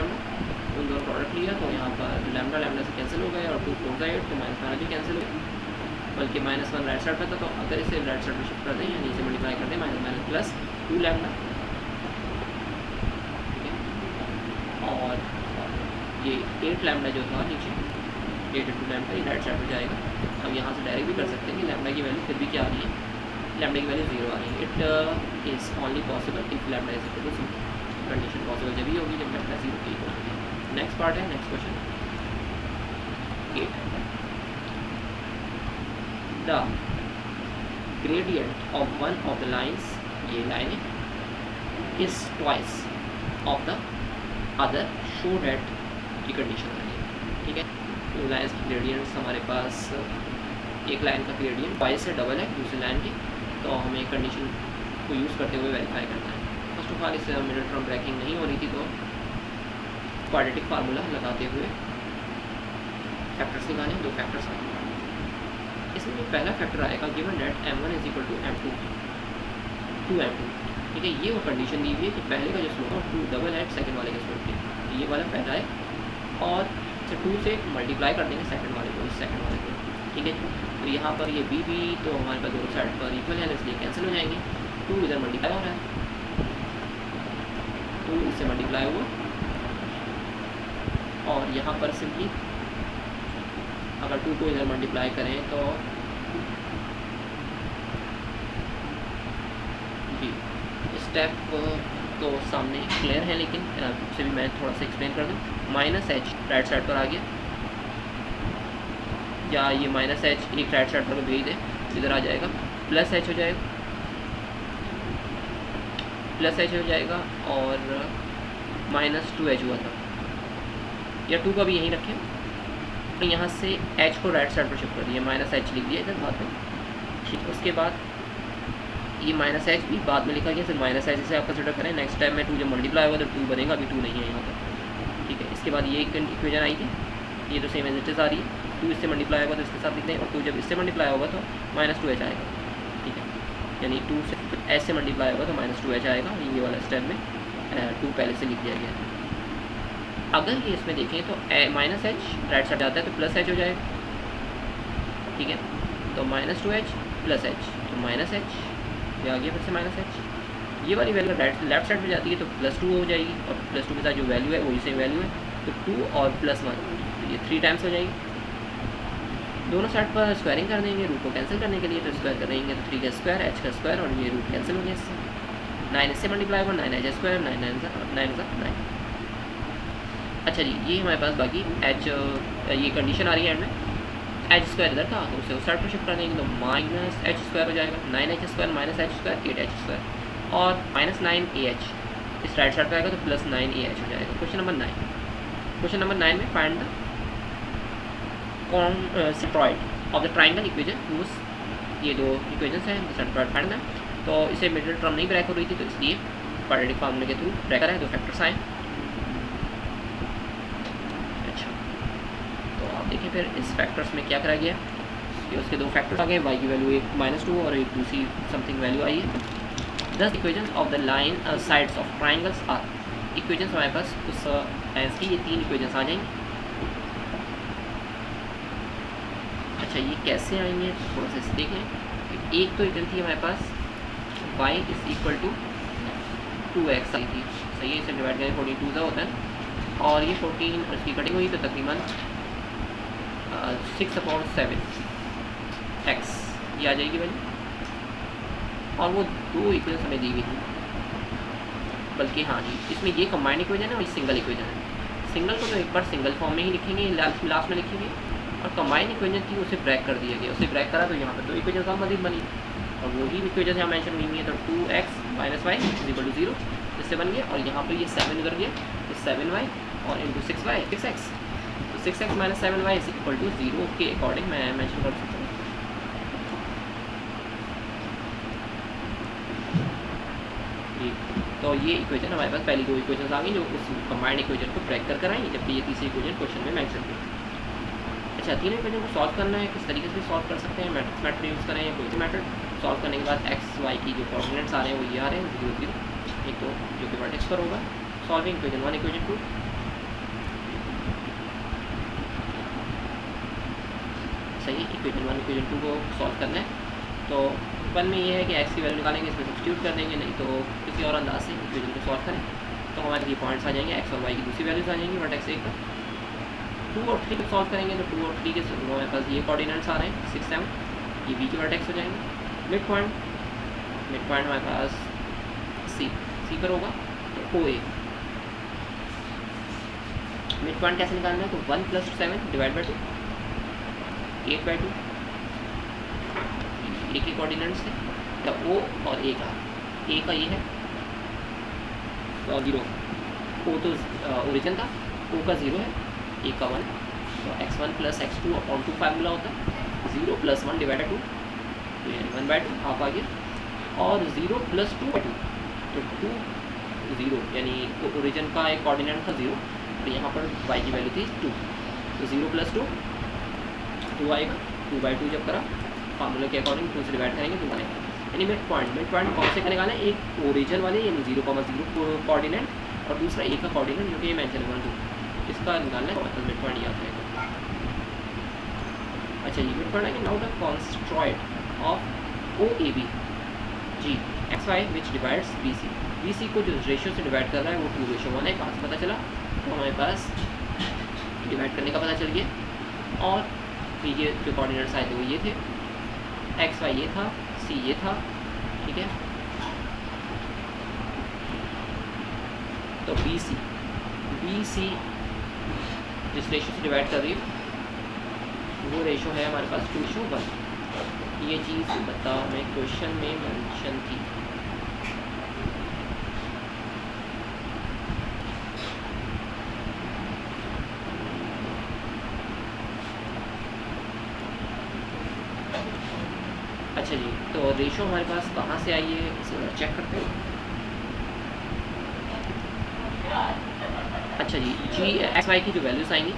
उन दोनों प्रोडक्ट लिया तो यहाँ पर λ से कैंसिल हो गए और 2 4 का 8 तो -1 भी कैंसिल हो गया, बल्कि -1 राइट साइड पर था। तो अगर इसे राइट साइड में शिफ्ट कर दें यानी इसे मल्टीप्लाई कर दें -2λ, ठीक है, और ये 8λ जो था नीचे 8 × λ ये राइट साइड पर जाएगा। अब यहाँ से डायरेक्ट भी कर सकते हैं कि लैम्डा की वैल्यू फिर भी क्या आ रही है लैम्डा की वैल्यू 0 आ रही है। It is only possible if lambda is equal to 0। Condition possible जब ही होगी जब लैम्डा 0 के इक्वल होगी। नेक्स्ट पार्ट है, next question 8। The gradient of one of the lines, ये लाइन है, is twice of the other show that की कंडीशन है। ठीक है, तो लाइन्स की ग्रेडियंट्स हमारे पास एक लाइन का ग्रेडियंट ट्वाइस है, डबल है दूसरी लाइन की, तो हमें कंडीशन को यूज़ करते हुए वेरीफाई करना है। फर्स्ट ऑफ ऑल इससे मिडिल टर्म ब्रेकिंग नहीं हो रही थी, तो क्वाड्रेटिक फार्मूला लगाते हुए फैक्टर्स निकालें। दो फैक्टर्स आए, इसमें जो पहला फैक्टर आएगा given that m1 is equal to m2 2m2। ठीक है, ये वो कंडीशन दी हुई है कि पहले का जो स्लोप है 2 डबल है सेकंड वाले के स्लोप के, ये वाला पहला है, और 2 से मल्टीप्लाई कर देंगे सेकंड वाले को, इस सेकंड वाले को। ठीक है, तो यहाँ पर ये b भी तो हमारे पास दोनों साइड पर इक्वल है, इसलिए कैंसिल हो जाएंगे। 2 इधर मल्टीप्लाई हो रहा है, 2 इससे मल्टीप्लाई हुआ, और यहाँ पर सिंपली अगर 2 को इधर मल्टीप्लाई करें तो जी स्टेप तो सामने क्लियर है, लेकिन से भी मैं थोड़ा सा एक्सप्लेन कर दूँ। -h राइट साइड पर आ गया, या ये -h एक राइट साइड पर भेज दें, इधर आ जाएगा, +h हो जाएगा, +h हो जाएगा, और -2h हुआ था, या 2 का भी यहीं रखें, तो यहाँ से h को राइट साइड पर शिफ्ट कर दिया, -h लिख दिया इधर बाद में। ठीक, उसके बाद ये -h भी बाद में लिखा गया, सिर्फ -h से आप कंसिडर करें। नेक्स्ट टाइम में 2 जब मल्टीप्लाई होगा तो 2 बनेगा, अभी 2 नहीं है यहाँ पर। ठीक है, इसके बाद ये इक्वेशन आई थी, ये तो सेम एज इट इज आ रही है, 2 इससे मल्टीप्लाई होगा तो इसके साथ लिख दें, और 2 जब इससे मल्टीप्लाई होगा तो -2h आएगा। ठीक है, यानी 2 से h से मल्टीप्लाई होगा तो -2h आएगा, ये वाला स्टेप में 2 पहले से लिख दिया गया है। अगर ये इसमें देखें तो -h राइट साइड जाता है तो +h हो जाएगा। ठीक है, तो -2h +h, तो -h ये आ गया, फिर से -h, ये वाली वैल्यू लेफ्ट साइड में जाती है तो +2 हो जाएगी, और +2 के साथ जो वैल्यू है वही सेम वैल्यू है, तो 2 और +1, तो ये 3 टाइम्स हो जाएगी। दोनों साइड पर स्क्वायरिंग कर देंगे रूट को कैंसिल करने के लिए, तो स्क्वायर करेंगे तो 3 का स्क्वायर, h का स्क्वायर, और ये रूट कैंसिल हो गया इससे। 9 इससे मल्टीप्लाई होगा, 9h स्क्वायर, 9 अच्छा जी, ये हमारे पास बाकी h ये कंडीशन आ रही है एंड में, h स्क्वायर इधर था तो उसे उस साइड पर शिफ्ट कर देंगे, तो -h स्क्वायर हो जाएगा, 9h square -h square 8h square, और -9ah इस राइट साइड पर आएगा तो +9ah हो जाएगा। क्वेश्चन नंबर 9, क्वेश्चन नंबर 9 में find the centroid of the triangle equation use, ये दो इक्वेशंस हैं, सेंट्रॉइड फाइंड है, तो इसे मिडिल टर्म नहीं ब्रेक हो रही थी, तो इसलिए क्वाड्रेटिक फार्मूले के थ्रू ब्रेक करा है, दो फैक्टर्स आए। देखिए फिर इस फैक्टर्स में क्या करा गया कि उसके दो फैक्टर्स आ गए, y की वैल्यू एक -2 और एक दूसरी समथिंग वैल्यू आई है। 10 equations of the line sides of triangles are, equations हमारे पास उस लाइन्स की ये 3 इक्वेशंस आ जाएंगी। अच्छा, ये कैसे आएंगे थोड़ा सा इसे देखें। एक तो इक्वेशन थी हमारे पास y is equal to 2x आई थी, सही है, इसे डिवाइड करें 42 का होता है, और ये 14 इसकी कटिंग हुई तो तकरीबन 6/7 x ये आ जाएगी वैल्यू, और वो दो इक्वेशन हमें दी हुई थी, बल्कि हाँ जी इसमें ये कंबाइंड इक्वेशन है और सिंगल इक्वेशन है। सिंगल को तो एक बार सिंगल फॉर्म में ही लिखेंगे, लास्ट में लिखेंगे, और कंबाइंड इक्वेशन थी उसे ब्रेक कर दिया गया, उसे ब्रेक करा तो यहाँ पर दो इक्वेशन और मजीद बनी, और वही इक्वेशन यहाँ मेंशन हुई है, तो 2x - y = 0 इससे बन गया, और यहाँ पर ये 7 उधर गया तो 7y और into 6y 6x, 6x - 7y = 0 के अकॉर्डिंग मैं मेंशन कर सकता हूँ। तो ये इक्वेशन हमारे पास पहली दो इक्वेशन आ गई जो उस कंबाइंड इक्वेशन को ब्रेक कर कराएंगे, जबकि ये तीसरी इक्वेशन क्वेश्चन में मेंशन की। अच्छा, तीनों इक्वेशन को सॉल्व करना है, किस तरीके से सॉल्व कर सकते हैं, मैट्रिक्स मेथड यूज़ करें या कोई भी मेथड। सॉल्व करने के बाद x y की जो कोऑर्डिनेट्स आ रहे हैं वो ये आ रहे हैं 0 0, एक तो जो कि वर्टेक्स पर होगा। सॉल्विंग इक्वेशन 1 इक्वेशन 2, सही है, इक्वेशन 1 इक्वेशन 2 को सॉल्व करना है। तो 1 में ये है कि x की वैल्यू निकालेंगे, इसमें सब्स्टिट्यूट कर देंगे, नहीं तो किसी और अंदाज से इक्वेशन को सॉल्व करें तो हमारे ये पॉइंट्स आ जाएंगे, x और y की दूसरी वैल्यूज आ जाएंगी वर्टेक्स 1 पर। 2 और 3 को सॉल्व करेंगे तो 2 और 3 के हमारे पास ये कोऑर्डिनेट्स आ रहे हैं 6 7, ये b के वर्टेक्स हो जाएंगे। मिड पॉइंट मिड पॉइंट हमारे पास सी पर होगा तो ओ ए। मिड पॉइंट कैसे निकालना है, तो 1 + 7 डिवाइड बाई 2, 8/2 ए के कोऑर्डिनेट्स है, तो ओ और ए का ये है और 0, ओ तो ओरिजिन था, ओ का 0 है, ए का 1, तो x1 + x2 अपॉन 2 फार्मूला होता है, 0 + 1 डिवाइड बाई 2, तो यानी 1/2 हाफ आ गया, और 0 + 2/2, तो 2 0 यानी ओरिजिन का एक कोऑर्डिनेट था 0, तो यहाँ पर y की वैल्यू थी 2, तो 0 + 2 2 आएगा, 2/2 जब करा फार्मूला के अकॉर्डिंग 2 से डिवाइड करेंगे 2 आएगा। यानी मिड पॉइंट कौन से का निकालना है, एक ओरिजिन वाले यानी 0,0 कोऑर्डिनेट और दूसरा ए का कोऑर्डिनेट जो कि मेंशन है 2, इसका निकालना है, मतलब मिड पॉइंट याद रहेगा। अच्छा, ये मिड पॉइंट है now the centroid of O A B G X Y which divides B C को जो रेशियो से डिवाइड कर रहा है वो 2:1 है, कहाँ से पता चला, तो हमारे पास डिवाइड करने का पता चल गया, और ये जो कोऑर्डिनेट्स आए थे वो ये थे, एक्स वाई ये था, सी ये था, ठीक है। तो बी सी जिस रेशियो से डिवाइड कर रही है वो रेशियो है हमारे पास 2:1, ये चीज़ बता हमें क्वेश्चन में मेंशन थी। अच्छा जी, तो रेशो हमारे पास कहाँ से आई है इसे चेक करते हैं। अच्छा जी, जी एक्स वाई की जो वैल्यूज आएंगी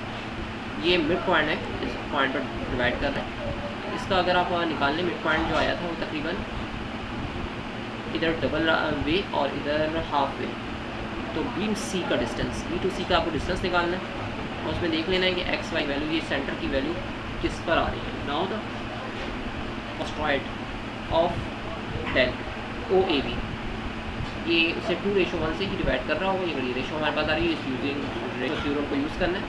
ये मिड पॉइंट है, इस पॉइंट पर डिवाइड कर रहे हैं। इसका अगर आप निकालने मिड पॉइंट जो आया था वो तकरीबन इधर डबल वे और इधर हाफ वे, तो बी सी का डिस्टेंस, बी टू सी का आपको डिस्टेंस निकालना है और उसमें देख लेना है कि एक्स वाई वैल्यू ये सेंटर की वैल्यू किस पर आ रही है। Now the centroid of del O A B, ये उसे 2:1 से ही डिवाइड कर रहा होगा, ये रेशो हमारे पास आ रही है, इस यूजिंग रेशो थ्योरम को यूज़ करना है,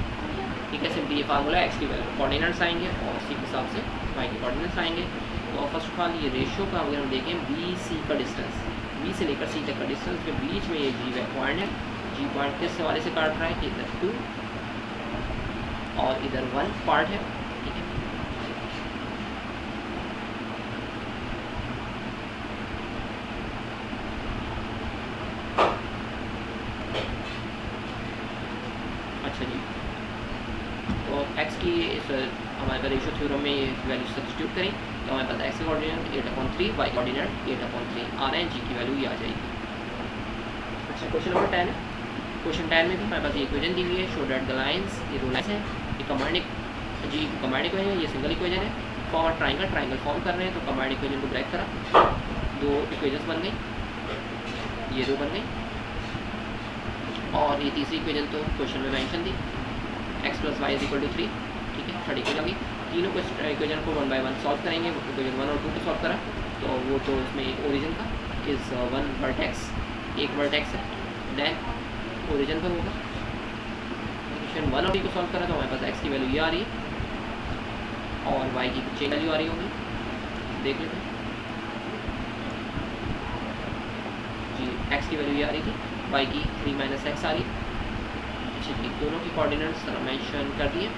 ठीक है। सिंपली ये फार्मूला एक्स की वैल्यू कोऑर्डिनेट्स आएंगे और सी के हिसाब से वाई के कोऑर्डिनेट्स आएंगे। तो फर्स्ट ऑफ ऑल ये रेशो का अगर हम देखें बी सी का डिस्टेंस, बी से लेकर सी तक का डिस्टेंस के बीच में ये जी पॉइंट है, जी पॉइंट किस हवाले से काट रहा है कि इधर 2 और इधर 1 पार्ट है, ठीक है। अच्छा जी, तो x की इस हमारे पास रेशो थ्योरम में ये वैल्यू सब्स्टिट्यूट करें तो हमारे पास x कोऑर्डिनेट 8/3, y कोऑर्डिनेट 8/3 आ रहे हैं, g की वैल्यू ये आ जाएगी। अच्छा, क्वेश्चन नंबर 10 है। क्वेश्चन 10 में भी हमारे पास ये इक्वेशन दी हुई है, शो दैट द लाइंस, ये दो लाइंस है, ये कमांड जी कमांड इक्वेशन है, ये सिंगल इक्वेशन है। फॉर ट्राइंगल फॉर्म कर रहे हैं तो कमांड इक्वेशन को ब्रेक करा, दो इक्वेशन बन गई, ये दो बन गई, और ये तीसरी इक्वेशन तो क्वेश्चन में मेंशन थी, x + y = 3, ठीक है। थर्ड इक्वेशन की तीनों इक्वेशन को 1 बाय 1 सॉल्व करेंगे। इक्वेशन 1 और 2 को सॉल्व करा तो वो तो उसमें ओरिजिन का इज़ 1 वर्टेक्स, एक वर्टेक्स है, देन ओरिजिन पर होगा। इक्वेशन 1 और 2 को सॉल्व करा तो हमारे पास x की वैल्यू ये आ रही है और y की कुछ वैल्यू आ रही होगी, देख लेते हैं जी। x की वैल्यू ये आ रही थी, y की 3 - x आ रही है। अच्छा, दोनों की कोऑर्डिनेट्स मेंशन कर दिए।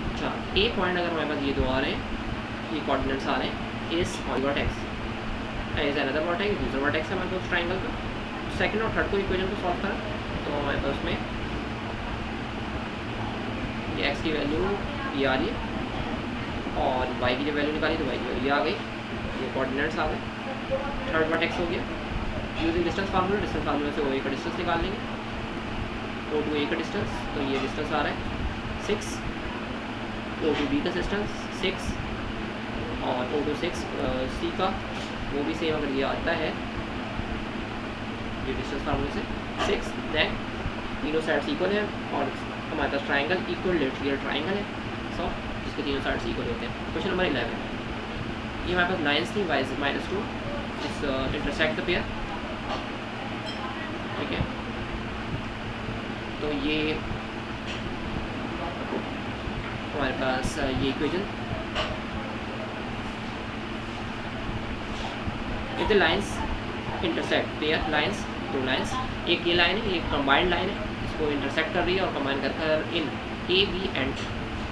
अच्छा, ए पॉइंट अगर हमारे पास ये दो आ रहे हैं, ये कोऑर्डिनेट्स आ रहे हैं, इस वर्टेक्स एज अनदर वर्टेक्स, दूसरा वर्टेक्स है हमारे पास ट्राइंगल का। सेकंड और थर्ड को इक्वेशन को सॉल्व करा तो हमारे पास उसमें ये x की वैल्यू ये आ रही है और y की जो वैल्यू निकाली तो y की वैल्यू ये आ गई, ये कोऑर्डिनेट्स आ गए। थर्ड वर्टेक्स हो गया, यूजिंग डिस्टेंस फार्मूला से ओ ए का डिस्टेंस निकाल लेंगे, ओ टू ए का डिस्टेंस, तो ये डिस्टेंस आ रहा है 6, ओ टू बी का डिस्टेंस 6 और ओ टू 6 सी का वो भी सेम अगर ये आता है ये डिस्टेंस फार्मूले से 6, देन तीनों साइड्स इक्वल है और हमारे पास ट्राइंगल इक्वल लेट्स ट्राइंगल है सो जिसके तीनों साइड्स इक्वल होते हैं। क्वेश्चन नंबर 11, ये हमारे पास लाइन्स थी y -2 इस इंटरसेक्ट द पेयर, ठीक है। तो ये हमारे पास ये equation if the lines intersect, their lines, दो लाइन्स, एक ये लाइन है, एक कंबाइंड लाइन है, इसको इंटरसेक्ट कर रही है और कंबाइन कर इन A B and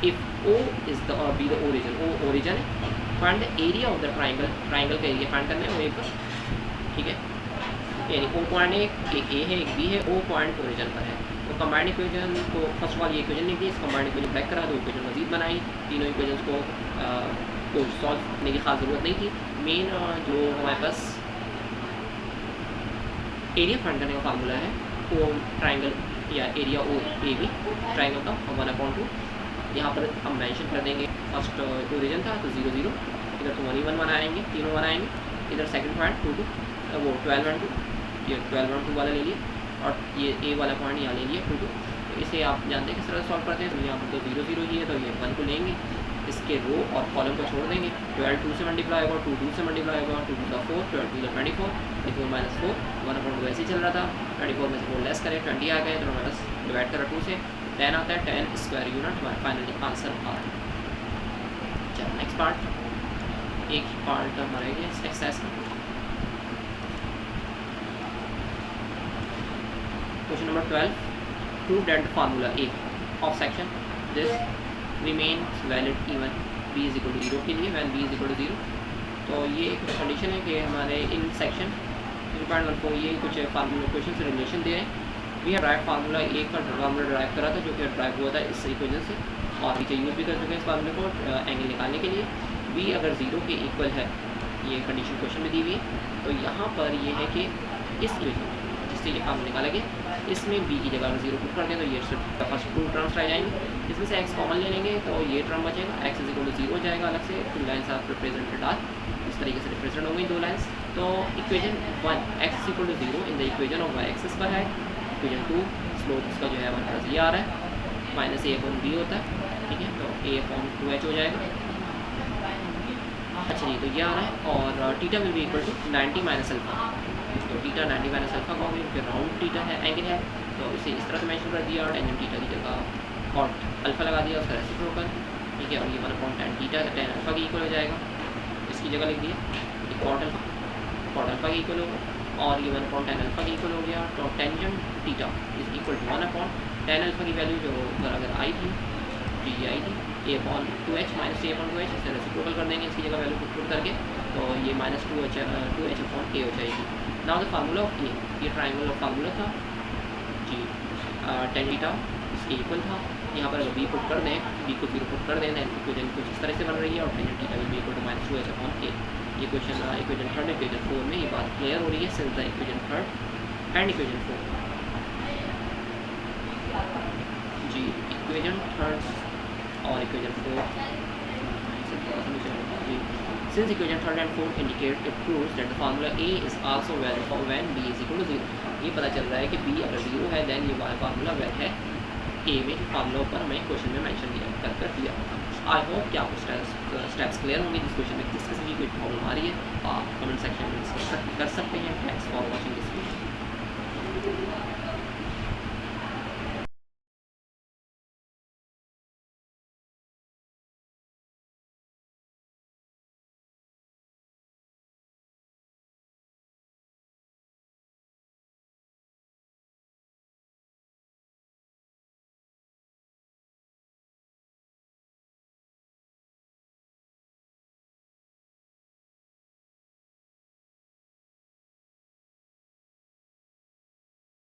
if O is the be the origin, O origin है, find the area of the triangle, triangle का एरिया फाइंड करना है, वो एक, ठीक है, यानी ओ पॉइंट एक ए है, एक बी है, ओ पॉइंट ओरिजिन पर है। तो कंबाइंड इक्वेजन को फर्स्ट ऑफ ऑल ये इक्वेजन लिख दी, इस कंबाइंड इक्वेजन ब्रेक करा, दो इक्वेजन मजीद बनाई, तीनों इक्वेजन को सॉल्व करने की खास ज़रूरत नहीं थी। मेन जो हमारे पास एरिया फाइंड करने का फार्मूला है वो ट्राइंगल या area O A B triangle का 1/2, यहाँ पर हम मेंशन कर देंगे फर्स्ट ओरिजिन था तो 0 0, इधर तो 1 1 बनाएंगे, तीनों बनाएंगे, इधर सेकंड पॉइंट 2 2, वो 12 1 2, ये 12 1 2 वाला ले लिए और ये ए वाला पॉइंट यहाँ ले लिया 2 2। तो इसे आप जानते हैं किस तरह सॉल्व करते हैं, तो यहाँ पर तो 0 0 ही है तो ये 1 को लेंगे, इसके रो और कॉलम को छोड़ देंगे, 12 2 से मल्टीप्लाई होगा, 2 2 से मल्टीप्लाई होगा, 2 2 का 4, 12 2 का 24, 24 माइनस 4, 1/2 ऐसे ही चल रहा था, 24 में से 4 लेस करें 20 आ गए, तो माइनस डिवाइड करा 2 से 10 आता है, 10 स्क्वायर यूनिट हमारा फाइनली आंसर आ रहा है। चलो नेक्स्ट पार्ट, एक पार्ट हमारा है एक्सरसाइज का question number 12, prove that formula A of section this remains valid even b is equal to 0 के लिए, when b is equal to 0। तो ये कुछ कंडीशन है कि हमारे इन सेक्शन 3.14 ये कुछ फार्मूला क्वेश्चन से रिलेशन दे रहे हैं। वी हैव ड्राइव फार्मूला ए का फार्मूला ड्राइव करा था जो कि ड्राइव हुआ था इस इक्वेशन से, और नीचे यूज़ भी कर चुके हैं इस फार्मूले को एंगल निकालने के लिए। b अगर 0 के इक्वल है, ये कंडीशन क्वेश्चन में दी हुई है, तो यहाँ पर ये है कि इस इक्वेशन जिससे ये फार्मूला निकाला गया इसमें b की जगह अगर 0 पुट कर दें तो ये फर्स्ट 2 टर्म्स रह जाएंगे, इसमें से x कॉमन ले लेंगे तो ये टर्म बचेगा, x इज इक्वल टू 0 हो जाएगा अलग से, 2 लाइन्स आप रिप्रेजेंटेड आर इस तरीके से रिप्रेजेंट हो गई 2 लाइन्स। तो equation 1 x is equal to 0 in the equation of y axis पर है, इक्वेजन 2 स्लोप इसका जो है 1 प्लस ये आ रहा है, माइनस a अपॉन b होता है, ठीक है, तो a अपॉन 2h हो जाएगा। अच्छा जी, तो ये आ रहा है और theta will be equal to 90 minus alpha, तो थीटा 90 माइनस अल्फा का होगी, फिर राउंड थीटा है एंगल है तो इसे इस तरह से मेंशन कर दिया और टेंजेंट थीटा की जगह कॉट अल्फा लगा दिया, उसका रेसिप्रोकल, ठीक है, और ये 1/tan थीटा tan अल्फा के इक्वल हो जाएगा, इसकी जगह लिख दिया ये कॉट अल्फा के इक्वल होगा और ये 1/tan अल्फा के इक्वल हो गया। तो tangent theta is equal to 1/tan alpha की वैल्यू जो अगर आई थी जी आई थी a/2h माइनस a/2h, इसे रेसिप्रोकल कर देंगे इसकी जगह वैल्यू पुट करके, तो ये माइनस 2h अपॉन a हो जाएगी। नाउ द फार्मूला ऑफ ए, ये ट्राइंगल ऑफ फार्मूला था जी, tan थीटा इसके इक्वल था, यहाँ पर अगर b पुट कर दें, b को 0 पुट कर दें, इक्वेशन कुछ इस तरह से बन रही है और tan theta will be equal to minus 2h upon a। ये क्वेश्चन इक्वेशन 3 इक्वेशन 4 में ये बात क्लियर हो रही है since the equation 3 and equation 4 जी, इक्वेशन 3 और इक्वेशन 4 जी, since equation 3 and 4 indicate it proves that the formula A is also valid for when B is equal to 0। ये पता चल रहा है कि B अगर 0 है देन ये वाला फार्मूला वैलिड है A में, जो फार्मूला ऊपर हमें क्वेश्चन में मेंशन कर दिया। आई होप कि आपको स्टेप्स क्लियर होंगे। जिस क्वेश्चन में किस किस्म की कोई प्रॉब्लम आ रही है आप कमेंट सेक्शन में डिस्कस कर सकते हैं। Thanks for watching this video.